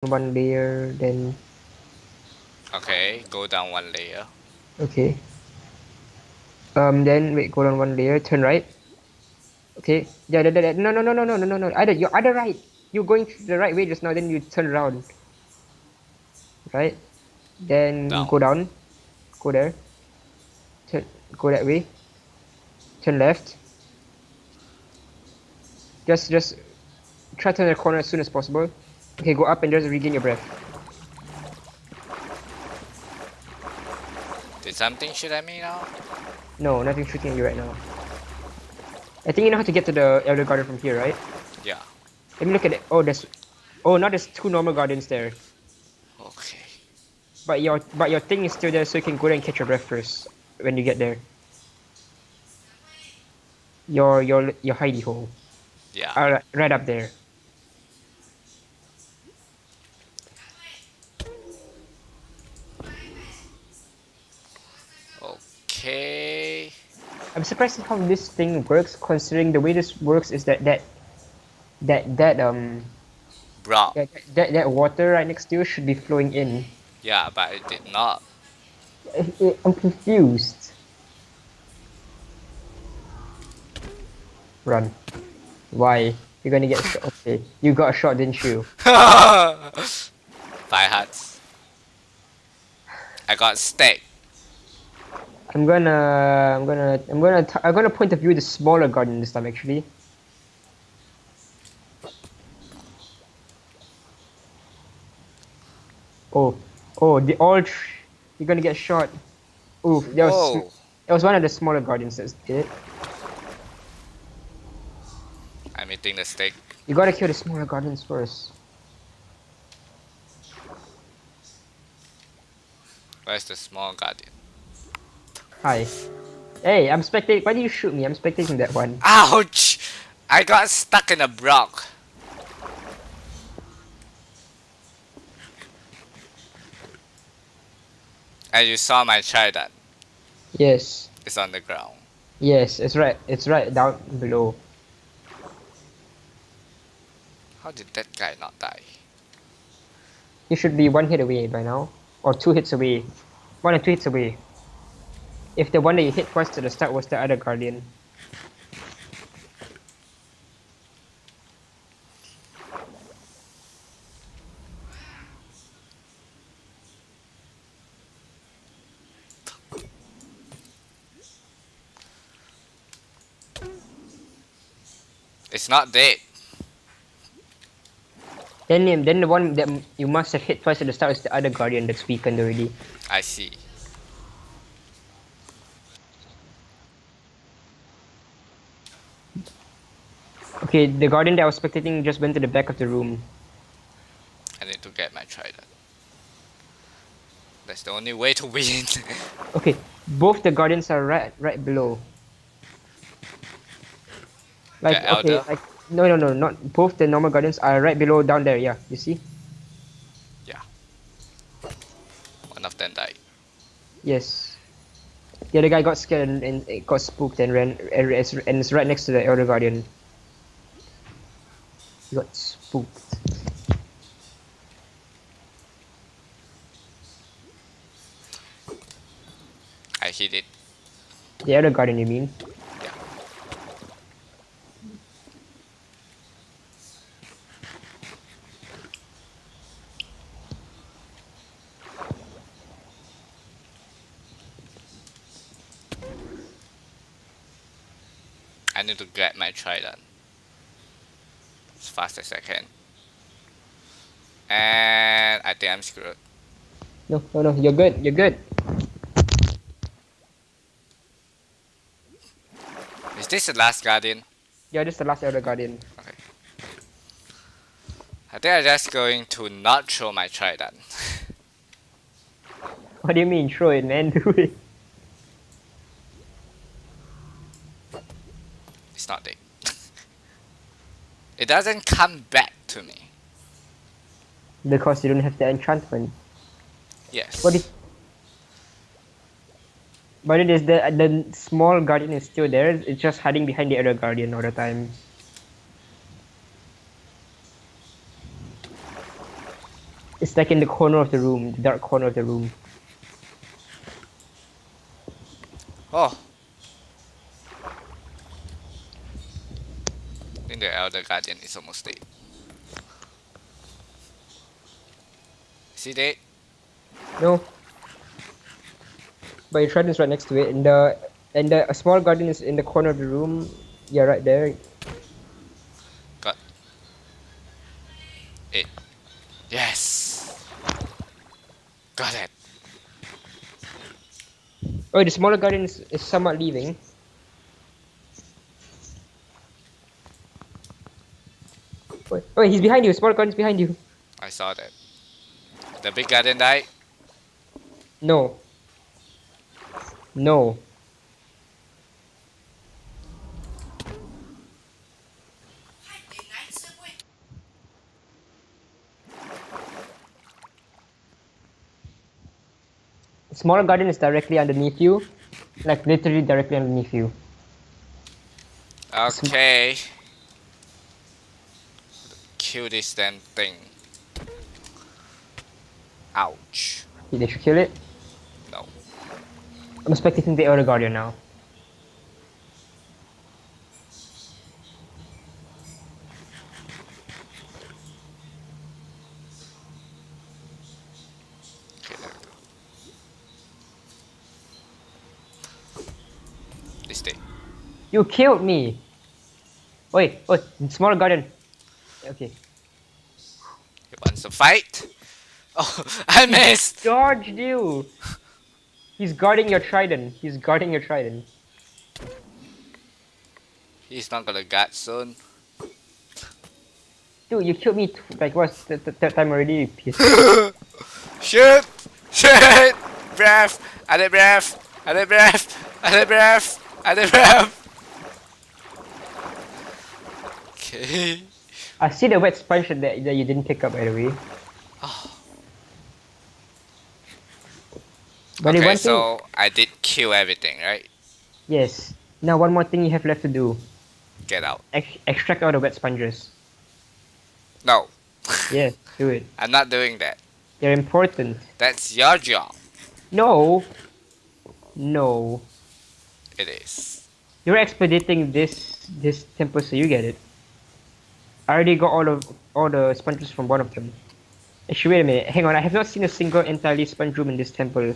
one layer, then Okay, go down one layer. okay. Then wait, go down one layer, turn right. Okay. Yeah, no, no, no, no, no, no, no, no. You're other right. You're going the right way just now. Then you turn around, right? Then Down. go down, go there, turn, go that way, turn left. Just try to turn the corner as soon as possible. Okay, go up and just regain your breath. Did something shoot at me now? No, nothing shooting at you right now. I think you know how to get to the Elder Garden from here, right? Yeah. Let me look at it. Oh, now there's two normal gardens there. Okay. But your thing is still there, so you can go there and catch your breath first when you get there. Your hidey hole. Yeah. Right up there. Okay. I'm surprised at how this thing works, considering the way this works is that that um Brown. that water right next to you should be flowing in. Yeah, but it did not. I'm confused. Run. Why? You're gonna get shot. Okay, you got a shot, didn't you? Bye huts. I got steak. I'm gonna point of view the smaller garden this time actually. Oh, oh, you're gonna get shot. Oof, Whoa. that was one of the smaller gardens that did it. I'm eating the steak. You gotta kill the smaller gardens first. Where's the small guardian? Hi. Hey, I'm spectating. Why did you shoot me? I'm spectating that one. Ouch! I got stuck in a block. And you saw my trident. Yes. It's on the ground. Yes, it's right. It's right down below. How did that guy not die? You should be one hit away by now, or two hits away. One or two hits away. If the one that you hit first to the start was the other guardian. It's not dead. Then the one that you must have hit first at the start is the other guardian that's weakened already. I see. Okay, the guardian that I was spectating just went to the back of the room. I need to get my trident. That's the only way to win. Okay, both the guardians are right below. Like The okay, elder? like no, not both the normal guardians are right below down there. Yeah, you see? Yeah. One of them died. Yes. The other guy got scared and it got spooked and ran and it's right next to the elder guardian. He got spooked. I hit it. The elder guardian, you mean? Yeah. I need to get my trident as fast as I can. And I think I'm screwed. No, you're good. You're good. Is this the last guardian? Yeah, this is the last elder guardian. Okay. I think I'm just going to not throw my trident. What do you mean? Throw it, man. Do it. It's not dead. It doesn't come back to me. Because you don't have the enchantment. Yes. But it is the small guardian is still there. It's just hiding behind the other guardian all the time. It's like in the corner of the room, the dark corner of the room. Oh, I think the Elder Guardian is almost dead. Is he dead? No, but your trident's right next to it, and the a small guardian is in the corner of the room. Yeah, right there. Got it. Yes. Got it. Oh, the smaller guardian is somewhat leaving. Wait, he's behind you. Smaller guardian's behind you. I saw that. The big guardian died. No, no. The smaller guardian is directly underneath you, like literally directly underneath you. Okay. Kill this damn thing. Ouch. Did you kill it? No. I'm spectating the other guardian now. Okay, there we go. This thing. You killed me. Wait, smaller guardian. Okay. He wants to fight. Oh, I missed. Dodged you. He's guarding your trident. He's guarding your trident. He's not gonna guard soon. Dude, you killed me like what's the third time already, you piece. Shoot! Shoot! Breath! Other breath! Other breath! Other breath! Other breath! Okay. I see the wet sponge that you didn't pick up, by the way. But Okay, one thing, so I did kill everything, right? yes. Now one more thing you have left to do. Get out. Extract all the wet sponges. No. Yeah, do it. I'm not doing that. They're important. That's your job. No. No. It is. You're expediting this temple so you get it. I already got all the sponges from one of them. Actually, wait a minute. Hang on. I have not seen a single entirely sponge room in this temple.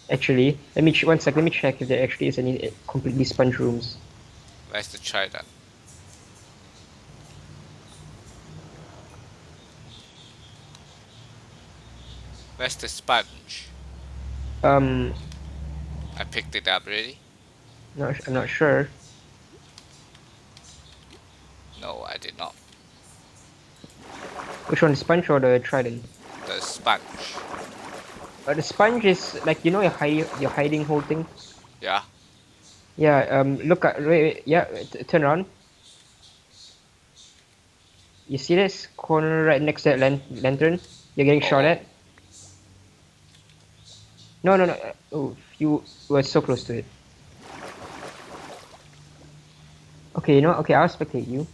Actually, let me one sec. Let me check if there actually is any completely sponge rooms. Where's the Trident? Where's the sponge? Um, I picked it up already? I'm not sure. No, I did not. Which one, the sponge or the trident? The sponge. The sponge is like your hiding hole thing. Yeah. Yeah. Look at wait, yeah. Turn around. You see this corner right next to that lantern? You're getting shot at. No. Oh, you were so close to it. Okay, you know. Okay, I'll spectate you.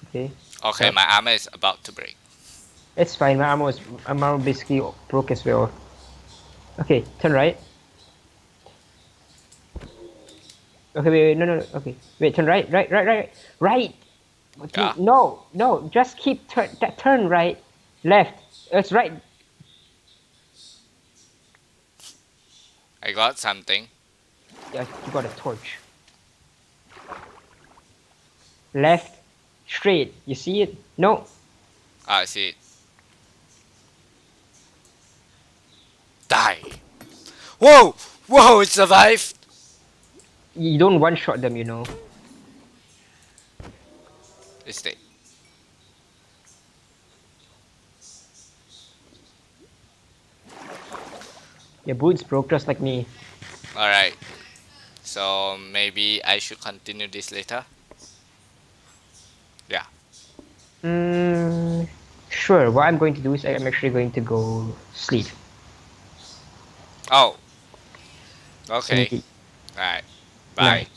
Okay. Okay, my armor is about to break. It's fine. My armor basically broke as well. Okay, turn right. Okay, wait, no. Okay, wait, turn right. Right. Okay, Yeah. No. Just keep turn right, left. It's right. I got something. Yeah, you got a torch. Left, straight. You see it? No. Ah, I see it. Die. Whoa! Whoa, it survived! You don't one-shot them, you know. It's dead. Your boots broke just like me. Alright. So maybe I should continue this later? Yeah. Sure. What I'm going to do is I'm actually going to go sleep. Oh. Okay. Sneaky. Alright. Night. Bye.